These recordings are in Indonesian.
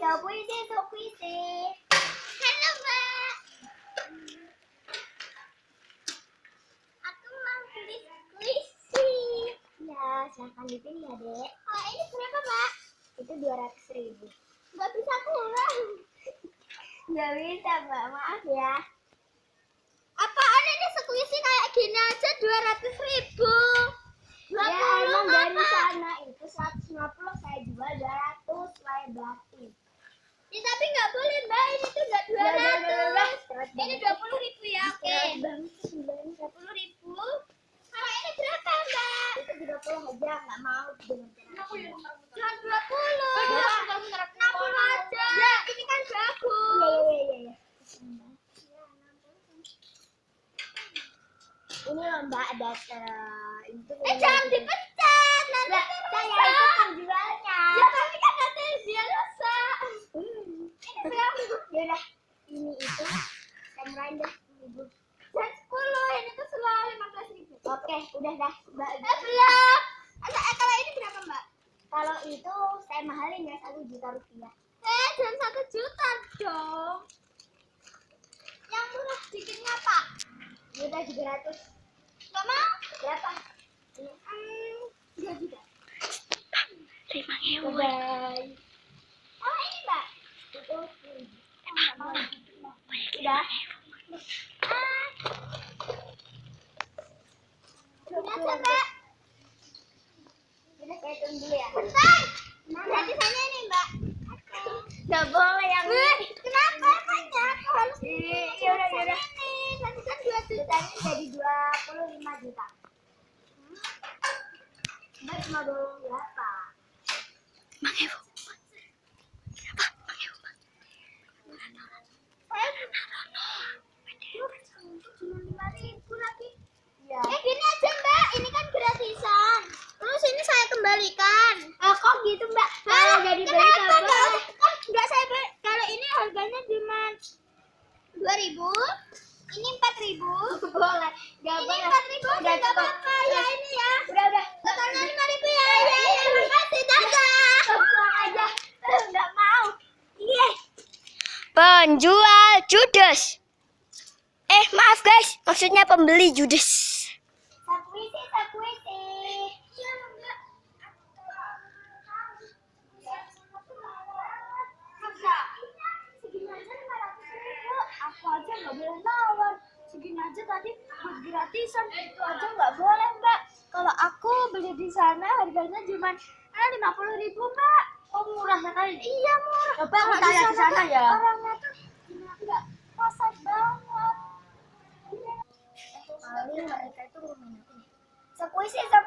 puisi. Halo Mbak. Aku mau beli puisi. Ya, silahkan dipilih ya Dek. Oh ini berapa Mbak? Itu 200.000. Nggak bisa kurang. Nggak bisa Mbak, maaf ya. Apaan ini sekuisi kayak gini aja 200.000. Ya emang dari sana itu 150 saya jual 200 saya batin. Ya tapi nggak boleh Mbak, ini tuh nggak 200. Ini 20.000 ya, oke. 20.000. Kalau ini berapa Mbak? Itu 20 aja, nggak mau dengan jangan 20. 60 aja. Ya ini kan bagus. Iya. Ini loh Mbak ada itu. Jangan dipecat nanti saya itu penjualnya. Ya tapi kan nanti dia rusak. Ini berapa? Yaudah ini itu saya murahin dah 10.000. Dan 10 ini tuh selalu 15.000. Oke udah dah Mbak. Belum. Kalau ini berapa Mbak? Kalau itu saya mahalin ya 1 juta rupiah. Jangan 1 juta dong. Yang murah bikinnya Pak. Udah 300. Gak mau? Berapa? 2 juta. 5.000. Bye. Oh ini Mbak. Itu. Udah. Ini aja Mbak. Udah saya tunggu dulu ya. Bentar. Gratisannya ini Mbak. Gak boleh yang ini. Kenapa banyak? Harus ini. Yaudah. Nanti kan 2 juta ini jadi 25 juta. Mbak cuma bawa berapa? 5.000. Cuma 5.000 lagi. Ya. Gini aja Mbak, ini kan gratisan. Terus ini saya kembalikan. Kok gitu Mbak? Kalau jadi beli enggak saya beli. Kalau ini harganya cuma 2.000. Ini 4.000. Boleh. Gak ini 4.000 udah gak apa-apa ya ini ya. Udah. Totalnya 5.000 ya. Ya. Makasih dadah. Pulang aja. Enggak mau. Iya. Penjual judes. Maaf guys, maksudnya pembeli judes. Sapuisi. Iya enggak. Segini aja 500.000. Aku aja nggak boleh nawar. Segini aja tadi buat gratisan. Itu aja nggak boleh Mbak. Kalau aku beli di sana harganya cuma 50.000 Mbak. Oh murah sekali. Iya murah. Coba aku tanya di sana ya. Orangnya tuh nggak pasar banget. Paling mereka itu ngomongin Sapuisi. Mbak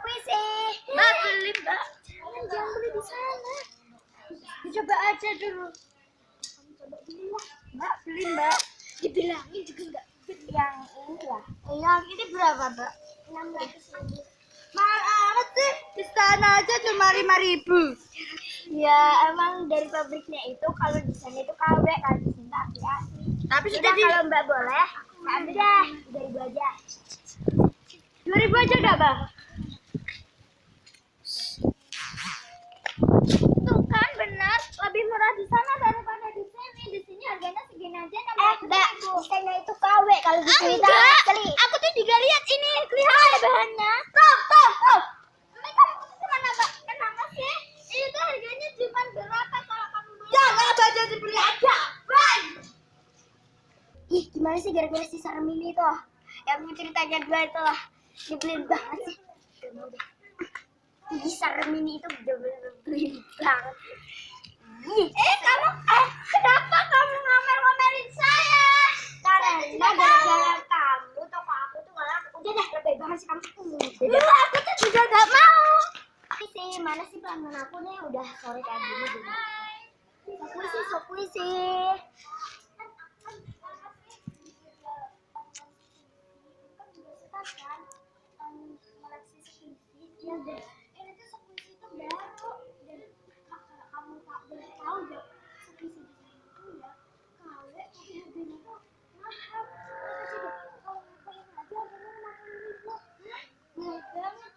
beli Mbak. Jangan beli di sana. Coba aja dulu. Coba beli lah. Mbak beli Mbak. Dibilangin juga enggak. Yang ini lah. Yang ini berapa Mbak? 600.000. Mahal amat sih. Di sana aja cuma 5.000. Ya emang dari pabriknya itu kalau di sana itu KW kan di sini asli. Tapi Sudah kalau Mbak boleh, ambil deh 2.000 aja. 2.000 aja enggak Bang? Tuh kan benar, lebih murah di sana daripada di sini. Di sini harganya segini aja 600.000. Mbak, di sana itu KW kalau di sini asli. Aku tuh juga lihat ini kelihatan bahannya. Tuh. Ini kamu tuh cuma nambah kenapa sih? Ini tuh harganya cuma berapa kalau kamu beli? Jangan aja dibeli aja. Ih, gimana sih gara-gara si Sarmini tuh? Yang ceritanya dua itu lah. Dibeliin banget sih. Gak mau deh. Si Sarmini itu bener-bener beliin banget. Kenapa kamu ngomel-ngomelin saya? Karena gara-gara kamu toko aku tuh malah udah dah lebih banget sih kamu. Aku tuh juga gak mau. Sih, mana sih pelanggan aku nih udah sore kayak gini. Sapuisi. Ini tuh sekuisi itu baru dan kalau kamu tak boleh tahu ya sekuisi di sana itu ya KW tapi harganya tuh mahal. Kalau ngapain aja harganya 50.000. Mahal banget.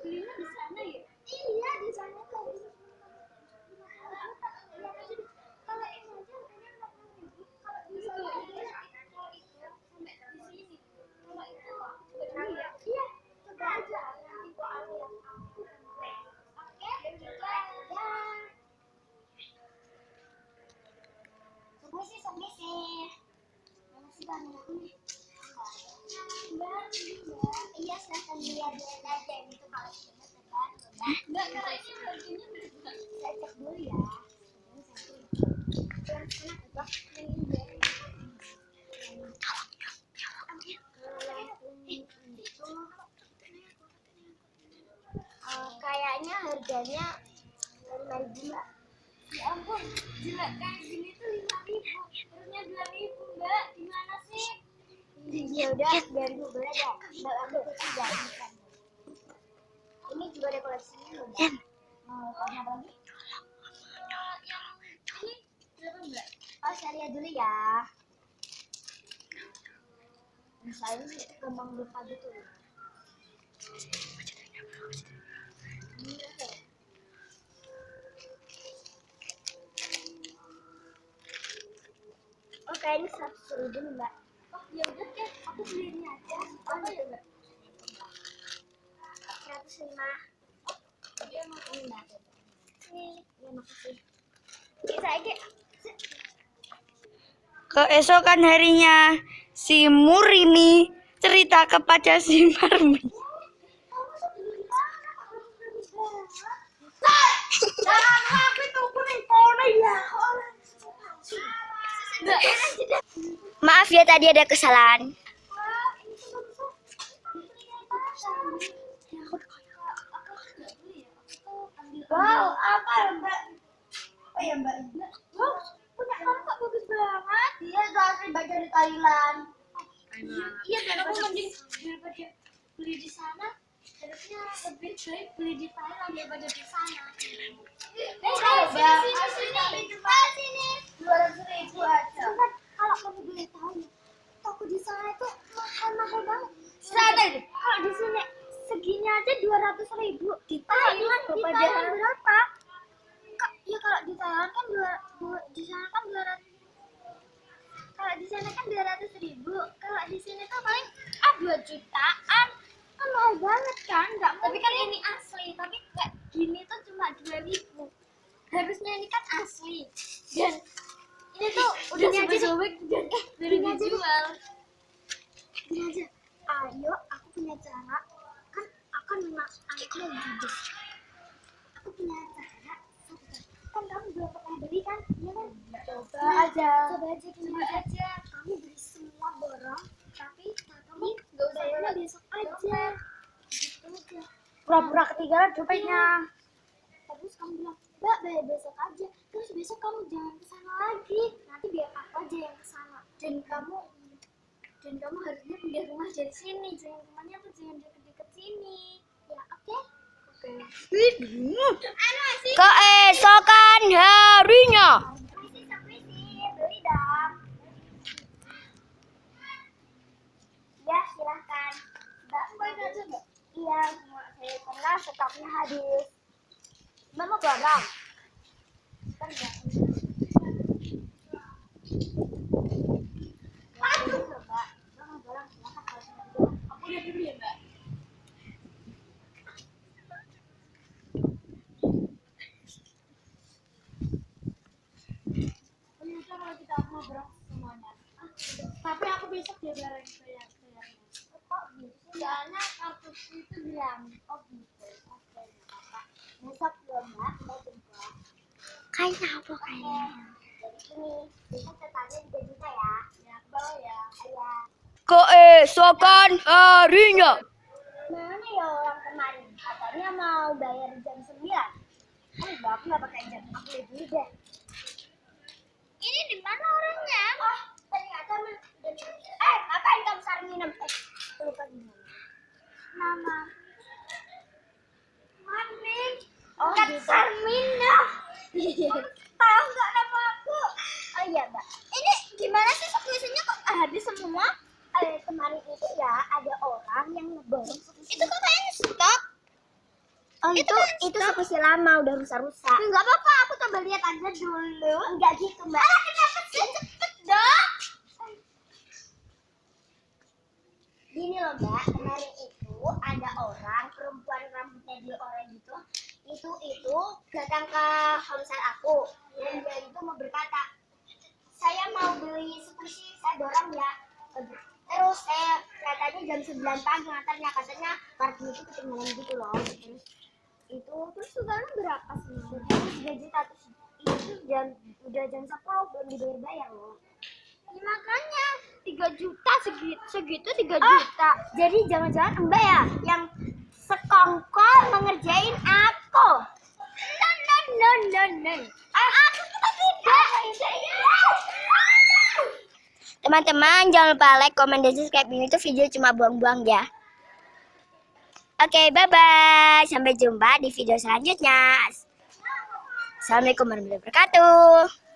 Belinya di sana ya? Iya di sana tuh bisa 50.000. Mahal banget. Lihat aja deh. Kalau Mbak, iya silahkan dilihat aja gitu kalau sudah terbang. Enggak, kalau ini harganya berapa? Saya cek dulu ya. Kayaknya harganya 5.000 Mbak. Ya ampun, jelek kayak gini tuh 5.000. Terusnya 2.000 Mbak. Gimana sih? Ya udah, 2.000 boleh ya. Mbak ambil tiga ini kan. Ini juga ada koleksinya loh Mbak. Mau tanya apa lagi? Ini berapa Mbak? Oh, saya lihat dulu ya. Misalnya kembang lupa gitu. Ini berapa ya? Oh, kayaknya 100.000 nih, Mbak. Oh, ya udah deh, aku beli ini aja. Apa ya, Mbak? 105. Oh, dia mau ini, Mbak. Nih, ya makasih. Bisa aja. Keesokan harinya, si Murimi cerita kepada si Marmi. Maaf ya tadi ada kesalahan. Wow, apa ya Mbak? Apa ya Mbak? Wow, punya kamu kok bagus banget. Dia dari bagian di Thailand. Iya, dan kamu mending daripada beli di sana, harusnya lebih baik beli di Thailand daripada di sana. Sini. 200.000 aja. Bentar, kalau kamu boleh tahu ya, toko di sana itu mahal banget. Sana itu. Kalau di sini segini aja 200.000. Di Thailand berapa? Ya kalau di Thailand kan di sana kan 200. Kalau di sana kan 200.000. Kalau di sini tuh paling 2 jutaan. Kan mahal banget kan? Nggak mungkin. Tapi kan ini asli. Tapi kayak gini tuh cuma 2.000. Harusnya ini kan asli. Dan ini tuh udah sobek-sobek dan dari dijual. Gini aja. Ayo, aku punya cara. Kan aku memang anaknya judes. Aku punya cara. Kan kamu belum pernah beli kan? Iya kan? Coba aja gini aja. Kamu beli semua borong, tapi kamu nggak usah beli besok aja. Gitu aja. Pura-pura ketinggalan dompetnya. Terus kamu bilang, Mbak, bayar besok aja. Terus besok kamu jangan kesana lagi. Nanti biar aku aja yang kesana. Dan kamu harusnya pindah rumah dari sini. Jangan rumahnya tuh jangan deket-deket sini. Ya, oke? Oke. Keesokan harinya. Beli dong. Ya, silahkan. Mbak, main aja Mbak? Iya, karena stoknya habis. Mbak mau barang? Kan enggak. Aduh, Mbak. Mbak mau barang, silahkan kalau mau. Aku udah dulu ya, Mbak. Udah kalau kita mau barang semuanya. Tapi aku besok dia bayarnya. Kok gitu? Soalnya kartu itu bilang, oh gitu. Oke, Bapak. Besok ya, Mbak. Mbak coba. Kayaknya apa kayaknya? Jadi ini, besok totalnya 3 juta ya. Ya, ke bawah ya. Iya. Keesokan harinya. Mana ya orang kemarin? Katanya mau bayar jam 9. Enggak, aku nggak pakai jam. Aku lihat dulu deh. Ini di mana orangnya? Oh, ternyata ngapain kamu sering minum? Lupa gimana? Nama Manik. Oh, Kak gitu. Sarmina. Tahu nggak nama aku? Oh iya, Mbak. Ini gimana sih sekuisinya kok habis semua? Kemarin itu ya ada orang yang ngeborong sekuisi. Itu kok kayaknya stok. Oh itu sekuisi lama udah rusak-rusak. Enggak apa-apa, aku coba lihat aja dulu. Enggak gitu, Mbak. Kenapa sih cepet dong? Gini loh, Mbak, kemarin itu ada orang perempuan rambutnya dioreng gitu. Itu datang ke homestay aku dan dia itu mau berkata, saya mau beli sekuisi, saya dorong ya. Terus katanya jam 9 pagi ngantarnya, katanya parkir itu ketinggalan gitu loh. Terus sekarang berapa sih? Terus 3 juta, terus itu udah jam 10 belum dibayar loh. Ya, makanya 3 juta segitu 3 juta. Jadi jangan-jangan Mbak ya yang sekongkol mengerjain aku. No. Aku tidak. Teman-teman jangan lupa like, comment, dan subscribe. Ini tuh video cuma buang-buang ya. Oke, bye-bye. Sampai jumpa di video selanjutnya. Assalamualaikum warahmatullahi wabarakatuh.